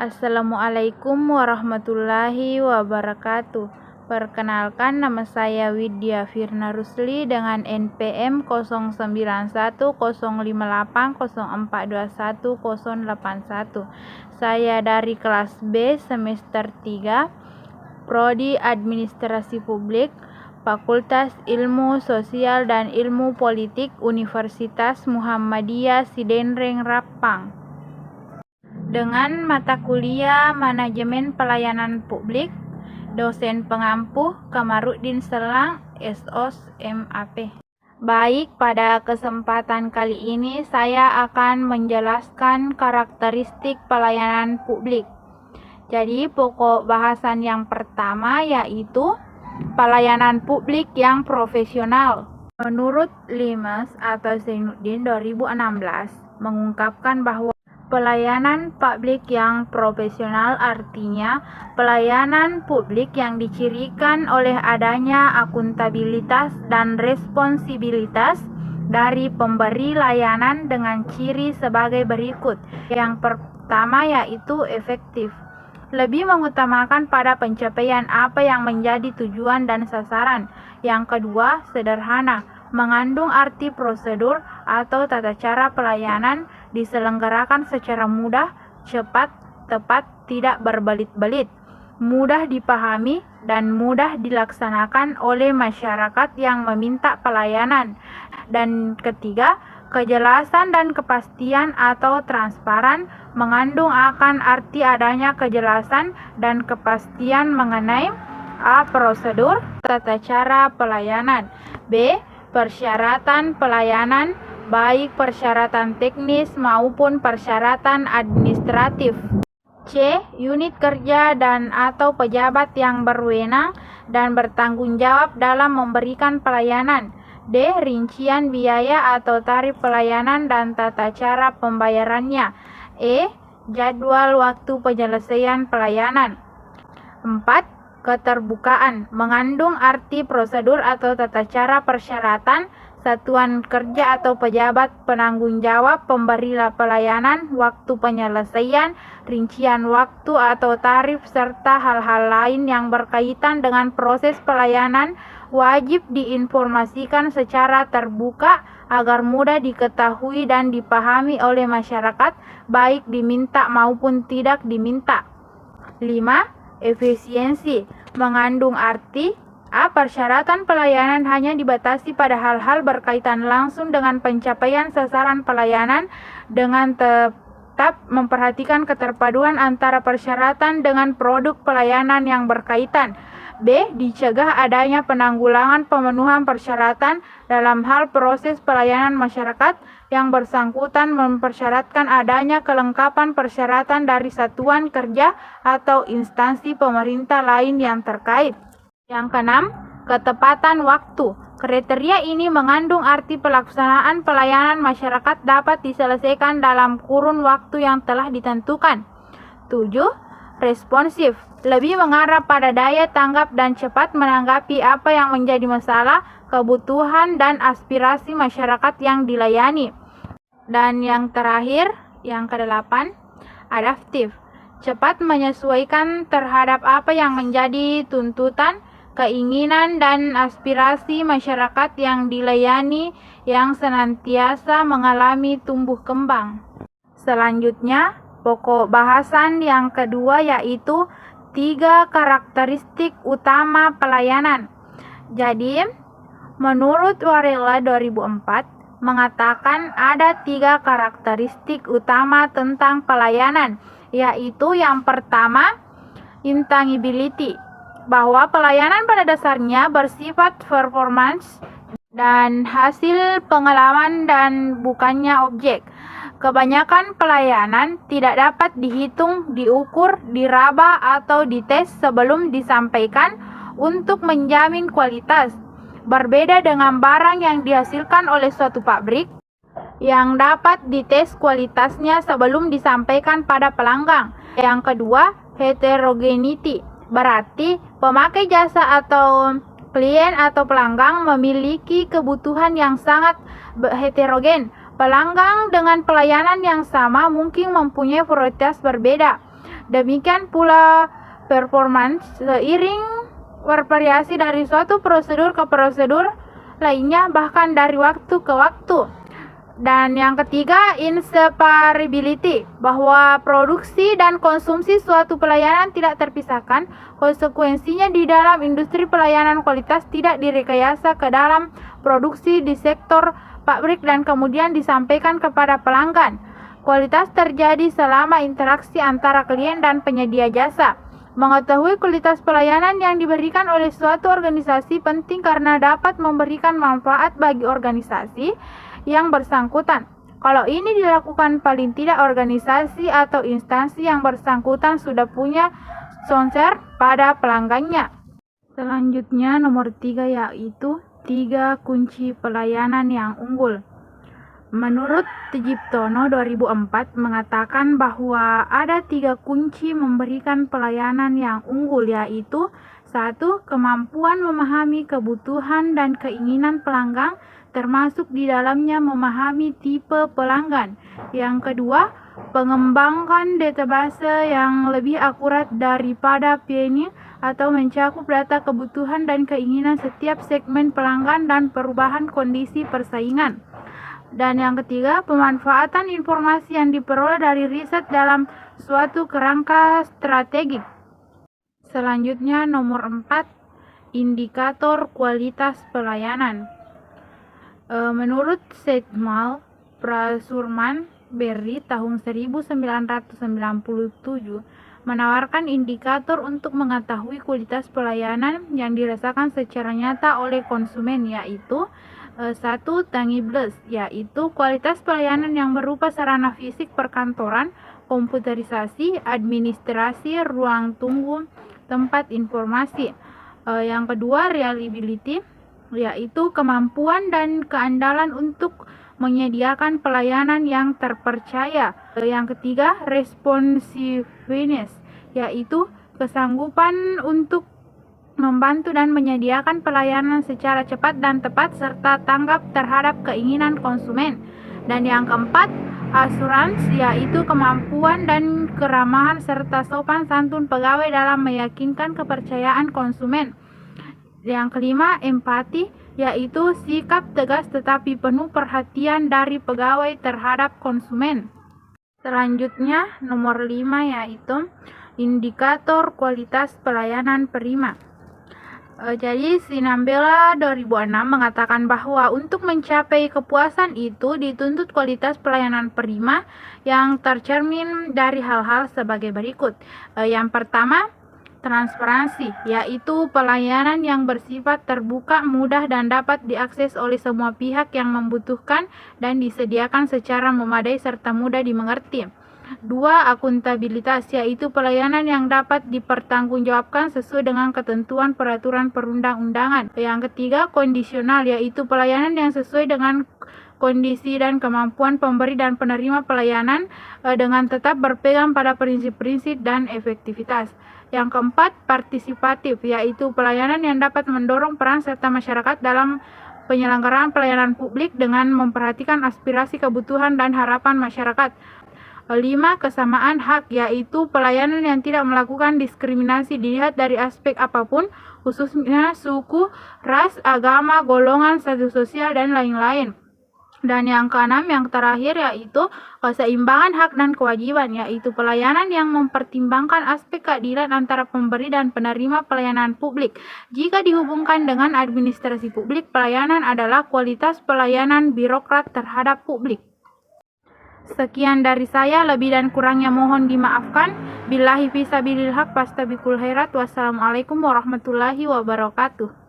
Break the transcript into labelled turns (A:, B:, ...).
A: Assalamualaikum warahmatullahi wabarakatuh. Perkenalkan, nama saya Widya Firna Rusli dengan NPM 091058042181. Saya dari kelas B semester 3, Prodi Administrasi Publik, Fakultas Ilmu Sosial dan Ilmu Politik, Universitas Muhammadiyah Sidenreng Rapang. Dengan mata kuliah Manajemen Pelayanan Publik, dosen pengampu Kamarudin Selang, SOS MAP. Baik, pada kesempatan kali ini saya akan menjelaskan karakteristik pelayanan publik. Jadi pokok bahasan yang pertama yaitu pelayanan publik yang profesional. Menurut Limes atau Zainuddin 2016 mengungkapkan bahwa pelayanan publik yang profesional artinya pelayanan publik yang dicirikan oleh adanya akuntabilitas dan responsibilitas dari pemberi layanan dengan ciri sebagai berikut. Yang pertama yaitu efektif. Lebih mengutamakan pada pencapaian apa yang menjadi tujuan dan sasaran. Yang kedua, sederhana. Mengandung arti prosedur atau tata cara pelayanan diselenggarakan secara mudah, cepat, tepat, tidak berbelit-belit, mudah dipahami, dan mudah dilaksanakan oleh masyarakat yang meminta pelayanan. Dan ketiga, kejelasan dan kepastian atau transparan, mengandung akan arti adanya kejelasan dan kepastian mengenai A. Prosedur, tata cara pelayanan, B. Persyaratan pelayanan, baik persyaratan teknis maupun persyaratan administratif, C. Unit kerja dan atau pejabat yang berwenang dan bertanggung jawab dalam memberikan pelayanan, D. Rincian biaya atau tarif pelayanan dan tata cara pembayarannya, E. Jadwal waktu penyelesaian pelayanan. 4. Keterbukaan, mengandung arti prosedur atau tata cara persyaratan, satuan kerja atau pejabat penanggung jawab pemberi pelayanan, waktu penyelesaian, rincian waktu atau tarif, serta hal-hal lain yang berkaitan dengan proses pelayanan wajib diinformasikan secara terbuka agar mudah diketahui dan dipahami oleh masyarakat, baik diminta maupun tidak diminta. 5. Efisiensi, mengandung arti A. Persyaratan pelayanan hanya dibatasi pada hal-hal berkaitan langsung dengan pencapaian sasaran pelayanan dengan tetap memperhatikan keterpaduan antara persyaratan dengan produk pelayanan yang berkaitan. B. Dicegah adanya penanggulangan pemenuhan persyaratan dalam hal proses pelayanan masyarakat yang bersangkutan mempersyaratkan adanya kelengkapan persyaratan dari satuan kerja atau instansi pemerintah lain yang terkait. Yang keenam, ketepatan waktu. Kriteria ini mengandung arti pelaksanaan pelayanan masyarakat dapat diselesaikan dalam kurun waktu yang telah ditentukan. 7. Responsif, lebih mengarah pada daya tanggap dan cepat menanggapi apa yang menjadi masalah, kebutuhan, dan aspirasi masyarakat yang dilayani. Dan yang terakhir, yang ke-8, adaptif, cepat menyesuaikan terhadap apa yang menjadi tuntutan, keinginan, dan aspirasi masyarakat yang dilayani yang senantiasa mengalami tumbuh kembang. Selanjutnya, pokok bahasan yang kedua yaitu 3 karakteristik utama pelayanan. Jadi, menurut Warela 2004 mengatakan ada 3 karakteristik utama tentang pelayanan, yaitu yang pertama, intangibility, bahwa pelayanan pada dasarnya bersifat performance dan hasil pengalaman dan bukannya objek. Kebanyakan pelayanan tidak dapat dihitung, diukur, diraba, atau dites sebelum disampaikan untuk menjamin kualitas. Berbeda dengan barang yang dihasilkan oleh suatu pabrik yang dapat dites kualitasnya sebelum disampaikan pada pelanggan. Yang kedua, heterogeneity, berarti pemakai jasa atau klien atau pelanggan memiliki kebutuhan yang sangat heterogen. Pelanggan dengan pelayanan yang sama mungkin mempunyai prioritas berbeda. Demikian pula performance seiring bervariasi dari suatu prosedur ke prosedur lainnya, bahkan dari waktu ke waktu. Dan yang ketiga, inseparability, bahwa produksi dan konsumsi suatu pelayanan tidak terpisahkan. Konsekuensinya di dalam industri pelayanan kualitas tidak direkayasa ke dalam produksi di sektor pabrik dan kemudian disampaikan kepada pelanggan. Kualitas terjadi selama interaksi antara klien dan penyedia jasa. Mengetahui kualitas pelayanan yang diberikan oleh suatu organisasi penting karena dapat memberikan manfaat bagi organisasi yang bersangkutan. Kalau ini dilakukan, paling tidak organisasi atau instansi yang bersangkutan sudah punya concern pada pelanggannya. Selanjutnya nomor 3 yaitu 3 kunci pelayanan yang unggul. Menurut Tjiptono 2004 mengatakan bahwa ada 3 kunci memberikan pelayanan yang unggul, yaitu 1. Kemampuan memahami kebutuhan dan keinginan pelanggan, termasuk di dalamnya memahami tipe pelanggan. Yang kedua, pengembangkan database yang lebih akurat daripada PNI atau mencakup data kebutuhan dan keinginan setiap segmen pelanggan dan perubahan kondisi persaingan. Dan yang ketiga, pemanfaatan informasi yang diperoleh dari riset dalam suatu kerangka strategik. Selanjutnya nomor 4, indikator kualitas pelayanan. Menurut Setmal Prasurman Berry tahun 1997 menawarkan indikator untuk mengetahui kualitas pelayanan yang dirasakan secara nyata oleh konsumen, yaitu 1. Tangibles, yaitu kualitas pelayanan yang berupa sarana fisik perkantoran, komputerisasi, administrasi, ruang tunggu, tempat informasi. Yang kedua, reliability, yaitu kemampuan dan keandalan untuk menyediakan pelayanan yang terpercaya. Yang ketiga, responsiveness, yaitu kesanggupan untuk membantu dan menyediakan pelayanan secara cepat dan tepat serta tanggap terhadap keinginan konsumen. Dan yang keempat, assurance, yaitu kemampuan dan keramahan serta sopan santun pegawai dalam meyakinkan kepercayaan konsumen. Yang kelima, empati, yaitu sikap tegas tetapi penuh perhatian dari pegawai terhadap konsumen. Selanjutnya nomor 5 yaitu indikator kualitas pelayanan prima. Jadi Sinambela 2006 mengatakan bahwa untuk mencapai kepuasan itu dituntut kualitas pelayanan prima yang tercermin dari hal-hal sebagai berikut. Yang pertama, transparansi, yaitu pelayanan yang bersifat terbuka, mudah dan dapat diakses oleh semua pihak yang membutuhkan dan disediakan secara memadai serta mudah dimengerti. 2. Akuntabilitas, yaitu pelayanan yang dapat dipertanggungjawabkan sesuai dengan ketentuan peraturan perundang-undangan. Yang ketiga, kondisional, yaitu pelayanan yang sesuai dengan kondisi dan kemampuan pemberi dan penerima pelayanan dengan tetap berpegang pada prinsip-prinsip dan efektivitas. Yang keempat, partisipatif, yaitu pelayanan yang dapat mendorong peran serta masyarakat dalam penyelenggaraan pelayanan publik dengan memperhatikan aspirasi, kebutuhan, dan harapan masyarakat. 5. Kesamaan hak, yaitu pelayanan yang tidak melakukan diskriminasi dilihat dari aspek apapun, khususnya suku, ras, agama, golongan, status sosial, dan lain-lain. Dan yang keenam, yang terakhir, yaitu keseimbangan hak dan kewajiban, yaitu pelayanan yang mempertimbangkan aspek keadilan antara pemberi dan penerima pelayanan publik. Jika dihubungkan dengan administrasi publik, pelayanan adalah kualitas pelayanan birokrat terhadap publik. Sekian dari saya, lebih dan kurangnya mohon dimaafkan. Billahi fisabilil haq, fastabiqul khairat. Wassalamualaikum warahmatullahi wabarakatuh.